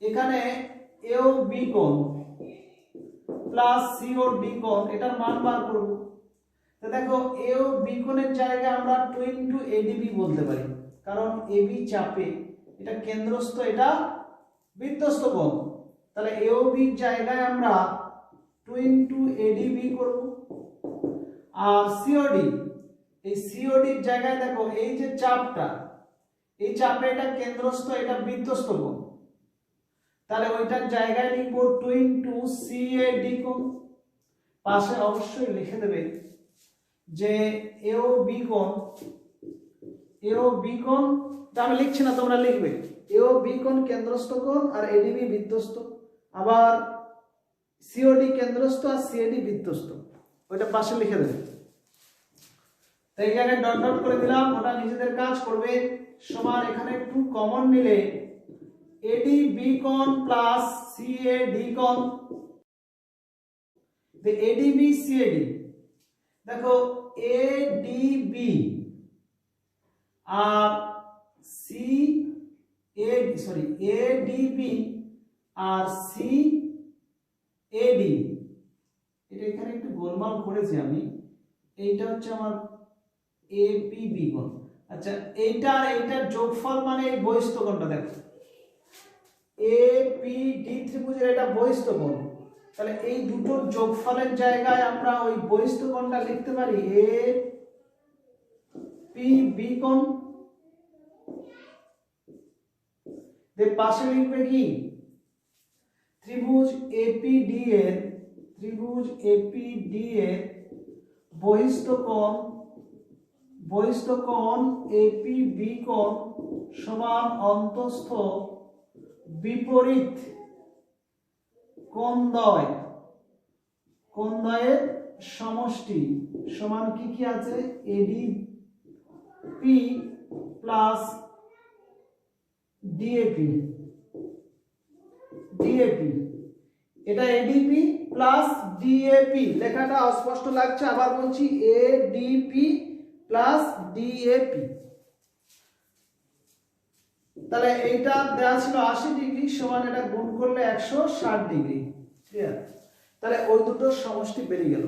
এখানে এও বি কোণ প্লাস সিও ডি কোণ, এটার মান বার করব। তো দেখো এও বি কোণের জায়গায় আমরা 2 ইনটু এডিবি বলতে পারি, কারণ এবি চাপে, এটা কেন্দ্রস্থ, এটা বৃত্তস্থ কোণ। তাহলে এও বি জায়গায় আমরা 2 ইনটু এডিবি করব। আর সিওডি, এই সিওডির জায়গায় দেখো এই যে চাপটা, এই চাপে এটা কেন্দ্রস্থ, এটা বৃত্তস্থ কোণ। তাহলে ওইটার জায়গায় লিখবো 2 ইনটু সিএডি কোণ। পাশে অবশ্যই লিখে দেবে যে এও বি কোণ, এও বি কোণ, আমি লিখছি না, তোমরা লিখবে। এও বি কোণ কেন্দ্রস্থ কোণ আর এডিবি বৃত্তস্থ, আবার সিওডি কেন্দ্রস্থ আর সিএডি বৃত্তস্থ, ওইটা পাশে লিখে দেবে। তো এই জায়গায় ডট ডট করে দিলাম, ওটা নিজেদের কাজ করবে। সমান এখানে একটু কমন নিলে এডি বি কোণ প্লাস সিএডি কোণ, এডিবি সিএডি। দেখো এডিবি আর এডিবি আর সিএডি, এটা এখানে একটু গোলমাল করেছি আমি। এইটা হচ্ছে আমার এপিবি কোণ। আচ্ছা এইটা আর এইটার যোগফল মানে এই বহিস্থ কোণটা, দেখো এপিডি ত্রিভুজের এটা বহিস্থ কোণ। তাহলে এই দুটোর যোগফলের জায়গায় আমরা ওই বহিস্থ কোণটা লিখতে পারি এপিবি কোণ। পাশে লিখবে কি ত্রিভুজ এপিডি এর বহিস্থ কোণ এপিবি কোণ সমান অন্তঃস্থ বিপরীত কোণদ্বয়ের সমষ্টি সমান কি আছে, এডিপি প্লাস ডিএপি। এটা এডিপি প্লাস ডিএপি, লেখাটা অস্পষ্ট লাগছে, আবার বলছি এডিপি প্লাস ডিএপি। তাহলে এইটা দেওয়া ছিল 80 ডিগ্রি, সমান এটা গুণ করলে 160 ডিগ্রি। ক্লিয়ার? তাহলে ওই দুটোর সমষ্টি বেরিয়ে গেল।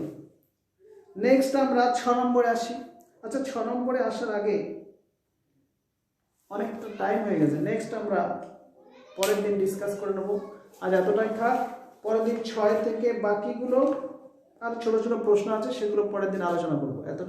নেক্সট আমরা 6 নম্বরে আসি। আচ্ছা 6 নম্বরে আসার আগে অনেকটা টাইম হয়ে গেছে, নেক্সট আমরা পরের দিন ডিসকাস করে নেব। আজ এতটাই থাক, পরের দিন 6 থেকে বাকিগুলো আর ছোট ছোট প্রশ্ন আছে সেগুলো পরের দিন আলোচনা করব। এতটাই থাক।